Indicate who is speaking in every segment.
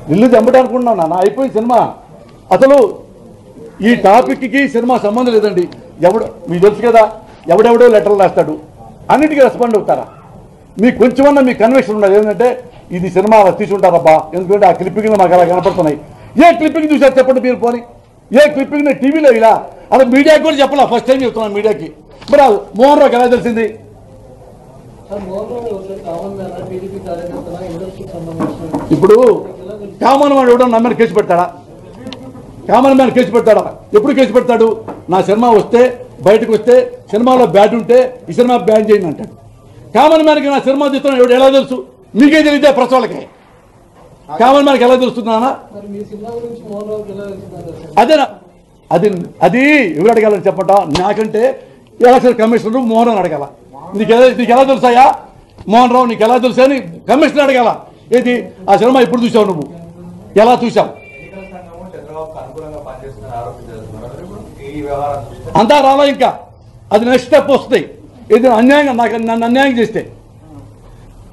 Speaker 1: Release ఎంబడి అనుకుంటున్నాను నాన్న, అయిపోయింది సినిమా. అసలు ఈ టాపిక్కి సినిమా సంబంధం లేదండి. ఎవడు మీకు తెలుసు కదా, ఎవడెవడో లెటర్లు రాస్తాడు, అన్నిటికీ రెస్పాండ్ అవుతారా? మీకు కొంచెమన్నా మీకు కన్విక్షన్ ఉండదు ఏంటంటే ఇది సినిమా తీసుకుంటారబ్బా, ఎందుకంటే ఆ క్లిప్పింగ్లో మాకు అలా కనపడుతున్నాయి. ఏ క్లిప్పింగ్ చూసారు చెప్పండి మీరు? పోనీ ఏ క్లిప్పింగ్ టీవీలో ఇలా అలా మీడియాకి కూడా చెప్పాలా? ఫస్ట్ టైం చెప్తున్నాను మీడియాకి. మరి మోహన్ రావుకి ఎలా తెలిసింది? ఇప్పుడు కామన్ మ్యాన్ ఎవడో నా మీద కేసు పెడతాడా? కామన్ మ్యాన్ కేసు పెడతాడా? ఎప్పుడు కేసు పెడతాడు? నా సినిమా వస్తే బయటకు వస్తే సినిమాలో బ్యాడ్ ఉంటే ఈ సినిమా బ్యాన్ చేయండి అంటాడు. కామన్ మ్యాన్కి నా సినిమా తీస్తున్నాడు ఎవడు ఎలా తెలుసు? మీకే తెలియదే ప్రెస్ వాళ్ళకి. కామన్ మ్యాన్కి ఎలా తెలుస్తుందా? అదేనా? అది ఎవరు అడగాలని చెప్పట? నాకంటే ఎలక్షన్ కమిషనర్ మోహన్ రావు అడగాల. నీకు ఎలా తెలుసాయా మోహన్ రావు, నీకు ఎలా తెలుసా అని కమిషనర్ అడగాల. ఏది ఆ సినిమా ఇప్పుడు చూసావు, నువ్వు ఎలా చూసావు? అంతా రాలా ఇంకా, అది నెక్స్ట్ స్టెప్ వస్తుంది. ఇది అన్యాయంగా నన్ను అన్యాయం చేస్తే.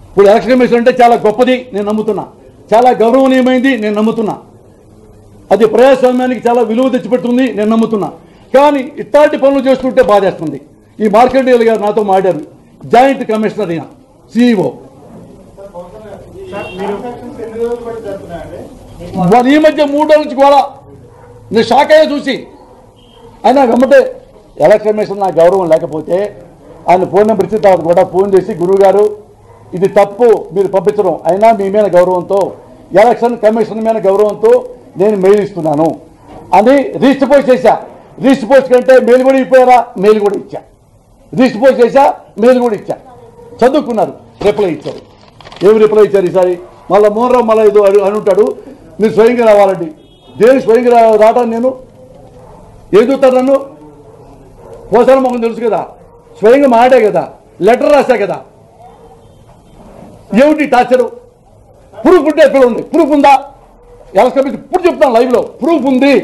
Speaker 1: ఇప్పుడు ఎలక్షన్ కమిషన్ అంటే చాలా గొప్పది నేను నమ్ముతున్నా, చాలా గౌరవనీయమైంది నేను నమ్ముతున్నా, అది ప్రజాస్వామ్యానికి చాలా విలువ తెచ్చిపెడుతుంది నేను నమ్ముతున్నా. కానీ ఇట్లాంటి పనులు చేస్తుంటే బాధేస్తుంది. ఈ మార్కండేయులు గారు నాతో మాట్లాడారు, జాయింట్ కమిషనర్ అయినా సిఇఓ. ఈ మధ్య 3 రోజుల నుంచి కూడా నేను షాక్ అయ్యా చూసి. ఆయన వెంబటే ఎలక్షన్ కమిషన్ నా గౌరవం లేకపోతే ఆయన ఫోన్ నెంబర్ ఇచ్చిన తర్వాత కూడా ఫోన్ చేసి, గురువు గారు ఇది తప్పు మీరు పంపించడం, అయినా మీ మీద గౌరవంతో ఎలక్షన్ కమిషన్ మీద గౌరవంతో నేను మెయిల్ ఇస్తున్నాను అని రిజిస్టర్ పోస్ట్ చేశా. రిజిస్టర్ పోస్ట్ కంటే మెయిల్ కూడా ఇవ్వరా? మెయిల్ కూడా ఇచ్చా. రిజిస్టర్ పోస్ట్ చేశా, మెయిల్ కూడా ఇచ్చా. చదువుకున్నారు, రిప్లై ఇచ్చారు. ఏమి రిప్లై ఇచ్చారు ఈసారి? మళ్ళీ మోహన్ రావు మళ్ళీ ఏదో అని ఉంటాడు, మీరు స్వయంగా రావాలండి. దేనికి స్వయంగా రావడం? నేను ఏం చూస్తాను? నన్ను పోసాల మొహం తెలుసు కదా, స్వయంగా మాడే కదా, లెటర్ రాశా కదా. ఏమిటి టార్చరు? ప్రూఫ్ ఉంటే ఎక్కడ ఉంది? ప్రూఫ్ ఉందా? ఎలక్షన్ ఇప్పుడు చెప్తాను లైవ్లో, ప్రూఫ్ ఉంది.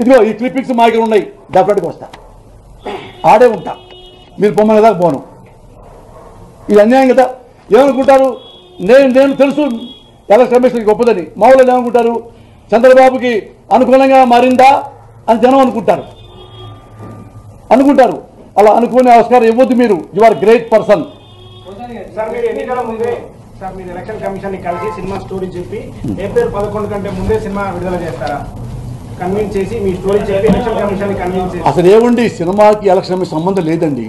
Speaker 1: ఇదిగో ఈ క్లిప్పింగ్స్ మా దగ్గర ఉన్నాయి, డెఫినెట్గా వస్తా, ఆడే ఉంటా. మీరు పొమ్మనే దాకా పోను. ఇది అన్యాయం కదా. ఏమనుకుంటారు? నేను తెలుసు ఎలక్షన్ కమిషన్ గొప్పదని. మామూలు ఏమనుకుంటారు? చంద్రబాబుకి అనుకూలంగా మారిందా అని జనం అనుకుంటారు. అలా అనుకునే ఆస్కారం ఇవ్వద్దు. మీరు యు ఆర్ గ్రేట్ పర్సన్.
Speaker 2: మీరు ఎలక్షన్ కమిషన్ ని కలిసి సినిమా స్టోరీ చెప్పి ఏప్రిల్ 11 కంటే ముందే సినిమా విడుదల చేస్తారా? కన్విన్స్ చేసి మీ స్టోరీ చెప్పి ఎలక్షన్ కమిషన్ ని కన్విన్స్ చేసి.
Speaker 1: అసలు ఏమండి, సినిమాకి ఎలక్షన్ కమిషన్ సంబంధం లేదండి.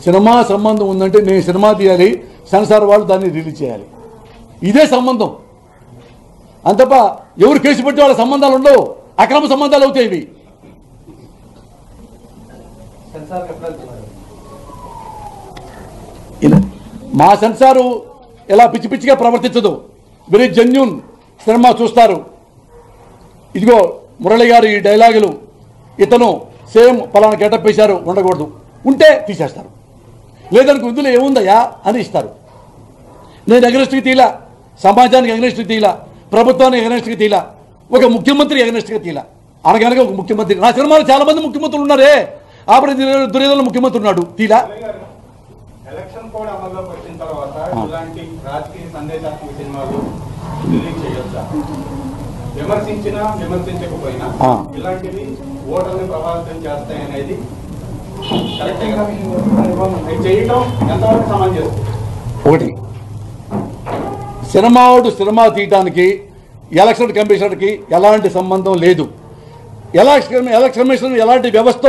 Speaker 1: సినిమా సంబంధం ఉందంటే నేను సినిమా తీయాలి, సెన్సార్ వాళ్ళు దాన్ని రిలీజ్ చేయాలి, ఇదే సంబంధం. అంతప్ప ఎవరు కేసు పెట్టి వాళ్ళ సంబంధాలు ఉండవు, అక్రమ సంబంధాలు అవుతాయి ఇవి. మా సెన్సారు ఎలా పిచ్చి పిచ్చిగా ప్రవర్తించదు, వెరీ జెన్యూన్ సినిమా చూస్తారు. ఇదిగో మురళి గారు ఈ డైలాగులు, ఇతను సేమ్ పలానా గెటప్ వేశారు, ఉండకూడదు, ఉంటే తీసేస్తారు. లేదనుకో ఇందులో ఏముందయ్యా అని ఇస్తారు. నేను అగనెస్ట్గా తీలా, సమాజానికి అగనెస్ట్గా తీలా, ప్రభుత్వానికి అగనెస్ట్గా తీలా, ఒక ముఖ్యమంత్రి అగనెస్ట్గా తీలా. అనగనగా ఒక ముఖ్యమంత్రి, నా సినిమాలో చాలా మంది ముఖ్యమంత్రులు ఉన్నారే, ఆపడే దుర్యోధన ముఖ్యమంత్రి ఉన్నాడు, తీలా.
Speaker 3: ఎలక్షన్ కోడ్ అమల్లోకి వచ్చిన తర్వాత ఇలాంటి రాజకీయ సందేశాత్మక సినిమాలు రిలీజ్ చేయొచ్చా? విమర్శించినా విమర్శించకపోయినా ఇలాంటివి ఓటర్ని ప్రభావితం చేస్తాయనేది కరెక్ట్గా చేయటం ఎంతవరకు సమంజసం?
Speaker 1: ఒకటి, సినిమా తీయటానికి ఎలక్షన్ కమిషనర్కి ఎలాంటి సంబంధం లేదు. ఎలక్షన్ కమిషన్ ఎలాంటి వ్యవస్థ,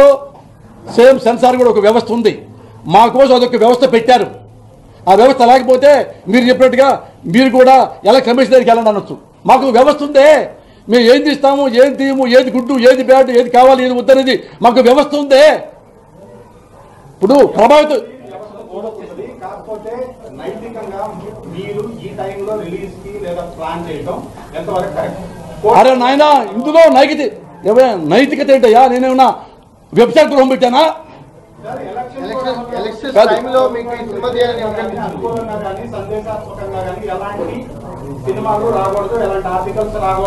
Speaker 1: సేమ్ సెన్సార్ కూడా ఒక వ్యవస్థ ఉంది. మా కోసం అదొక వ్యవస్థ పెట్టారు. ఆ వ్యవస్థ లేకపోతే మీరు చెప్పినట్టుగా మీరు కూడా ఎలక్షన్ కమిషన్ దగ్గరికి వెళ్ళండి అనొచ్చు. మాకు వ్యవస్థ ఉందే, మేము ఏం తీస్తాము, ఏం తీయము, ఏది గుడ్డు, ఏది బ్యాడ్, ఏది కావాలి, ఏది వద్దనేది మాకు వ్యవస్థ ఉందే. ఇప్పుడు ప్రభావితం
Speaker 3: కాకపోతే నైతికంగా మీరు ఈ టైంలో రిలీజ్ కి లేదా ప్లాన్ చేయడం ఎంతవరకు కరెక్ట్?
Speaker 1: అరే నాయన, ఇందులో నైతికత ఏంటయ్యా? నేనేమన్నా వెబ్సైట్ గృహం పెట్టానా?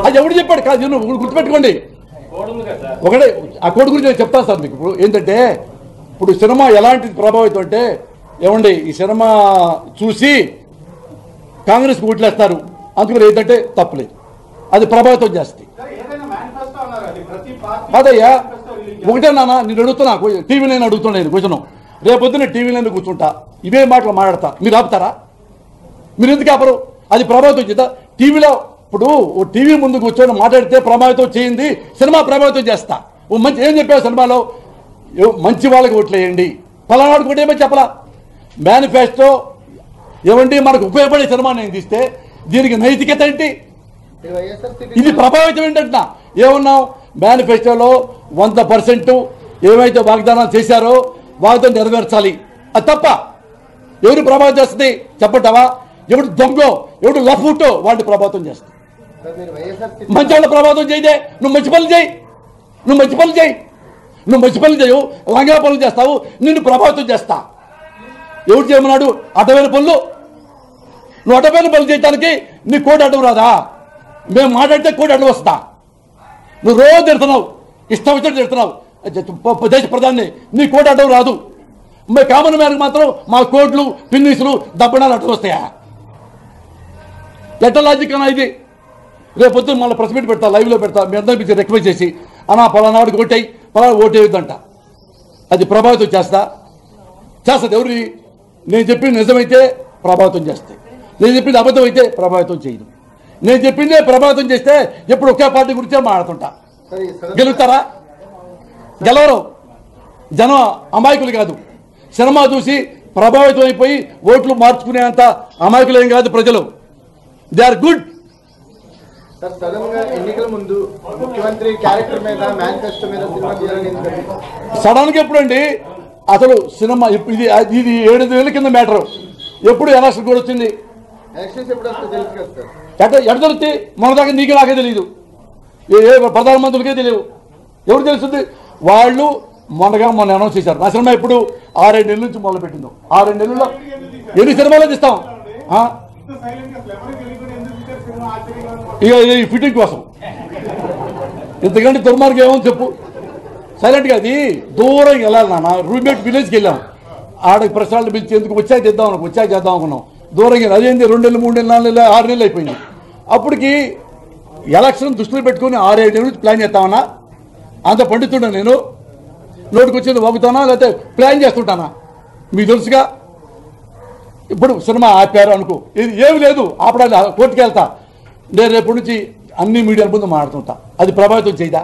Speaker 1: అది ఎవడు చెప్పాడు? కాదు, నువ్వు గుర్తుపెట్టుకోండి. ఒకటే ఆ కోడ్ గురించి నేను చెప్తాను సార్ మీకు. ఇప్పుడు ఏంటంటే, ఇప్పుడు సినిమా ఎలాంటి ప్రభావితం అంటే, ఏమండి ఈ సినిమా చూసి కాంగ్రెస్కి ఓట్లేస్తారు, అందుకని ఏంటంటే తప్పులేదు, అది ప్రభావితం చేస్తుంది.
Speaker 3: ఏదైనా మేనిఫెస్టో అన్నారు, అది ప్రతి పార్టీ
Speaker 1: అదయ్యా
Speaker 3: మేనిఫెస్టో రిలీజ్
Speaker 1: ఒకటే నాన్న, నేను అడుగుతున్నా, టీవీ నేను అడుగుతున్నా, నేను కూర్చున్నాం రేపొద్దున టీవీలో కూర్చుంటా, ఇవే మాటలు మాట్లాడతా, మీరు ఆపుతారా? మీరు ఎందుకు ఆపరు? అది ప్రభావితం చేద్దా? టీవీలో ఇప్పుడు ఓ టీవీ ముందు కూర్చొని మాట్లాడితే ప్రభావితం చేయింది, సినిమా ప్రభావితం చేస్తా. ఓ మంచి ఏం చెప్పావు సినిమాలో, మంచి వాళ్ళకి ఓట్లేయండి, పలానాడు కూడా ఏమో చెప్పలా. మేనిఫెస్టో ఏమండి మనకు ఉపయోగపడే సినిమా నేను తీస్తే దీనికి నైతికత ఏంటి? ఇది ప్రభావితం ఏంటంటున్నా. ఏమన్నాం మేనిఫెస్టోలో 100% ఏమైతే వాగ్దానాలు చేశారో వాగ్దానం నెరవేర్చాలి, అది తప్ప ఎవరు ప్రభావితం చేస్తుంది చెప్పంటావా? ఎవడు దొంగో ఎవడు లఫూటో వాడిని ప్రభావితం చేస్తుంది. మంచి వాళ్ళ ప్రభావితం చేయదే, నువ్వు మంచి పనులు చేయి, నువ్వు మంచి పనులు చేయి, నువ్వు మంచి పనులు చేయవు, లంగా పనులు చేస్తావు, నిన్ను ప్రభావితం చేస్తా. ఎవడు చేయమన్నాడు అడ్డమైన పనులు? నువ్వు అడ్డమైన పనులు చేయడానికి నీ కోటి అడ్డం రాదా? మేము మాట్లాడితే కోటి అడ్డం వస్తా. నువ్వు రోజు తిడుతున్నావు, ఇష్టం వచ్చినట్టు తిడుతున్నావు దేశ ప్రధాని, నీ కోటి అడ్డం రాదు. మేము కామన్ మ్యాన్కి మాత్రం మా కోట్లు పిన్నీసులు దబ్బడాలు అడ్డం వస్తాయా? ఎట్ట లాజిక్ అన్నా ఇది? రేపు పొద్దున్న మళ్ళీ ప్రెస్ మీట్ పెడతా, లైవ్లో పెడతా, మీ అందరికీ రిక్వెస్ట్ చేసి అన్నా పలానాడికి ఓటేయి, పలానా ఓటేయొద్దంట. అది ప్రభావితం చేస్తుంది. ఎవరి నేను చెప్పింది నిజమైతే ప్రభావితం చేస్తాయి, నేను చెప్పింది అబద్ధం అయితే ప్రభావితం చేయదు. నేను చెప్పిందే ప్రభావితం చేస్తే ఎప్పుడు ఒకే పార్టీ గురించే మాట్లాడుతుంటా. గెలుస్తారా? గెలవరు. జనం అమాయకులు కాదు, సినిమా చూసి ప్రభావితం అయిపోయి ఓట్లు మార్చుకునేంత అమాయకులు ఏం కాదు ప్రజలు. They are good.
Speaker 4: ఎన్నికల ముందు ముఖ్యమంత్రి క్యారెక్టర్ మీద మేనిఫెస్టో మీద సినిమా చేయాలని
Speaker 1: సడన్ గా ఎప్పుడండి అసలు సినిమా ఇది 7 నెలల కింద మ్యాటర్. ఎప్పుడు ఎలక్షన్ కూడా వచ్చింది,
Speaker 4: ఎలక్షన్స్ ఎప్పుడు వస్తే తెలుసు కదా సార్.
Speaker 1: ఎట్ట తెలుస్తుంది? మన దాకా నీకు నాకే తెలియదు, ఏ ప్రధానమంత్రులకే తెలియదు. ఎవరు తెలుస్తుంది? వాళ్ళు మొన్న అనౌన్స్ చేశారు. నా సినిమా ఇప్పుడు 6-7 నెలల నుంచి మొదలు పెట్టిందో. 6-7 నెలల్లో ఎన్ని సినిమాలు తీస్తాం? ఇక ఈ ఫిట్టింగ్ కోసం ఇంతకంటే దుర్మార్గం ఏమో చెప్పు. సైలెంట్గా అది దూరం వెళ్ళాలి నాన్న. రూమ్మేట్ విలేజ్కి వెళ్ళాం, ఆడకి ప్రశ్నలు పిలిచి ఎందుకు వచ్చాక చేద్దాం అనుకున్నాం. దూరం వెళ్ళి అదేంటి 2 నెలలు 3 నెలలు 4 నెలలు 6 నెలలు అయిపోయింది. అప్పటికి ఎలక్షన్ దృష్టిలో పెట్టుకుని 6-7 నెలల నుంచి ప్లాన్ చేస్తామన్నా? అంత పండితున్నా నేను? నోటికి వచ్చేది వాగుతానా లేకపోతే ప్లాన్ చేస్తుంటానా? మీకు తెలుసుగా. ఇప్పుడు సినిమా ఆపారు అనుకో, ఇది ఏమి లేదు ఆపడాలి, కోర్టుకు వెళ్తా. నేను రేపటి నుంచి అన్ని మీడియాల ముందు మాట్లాడుతుంటా. అది ప్రభావితం చేయదా?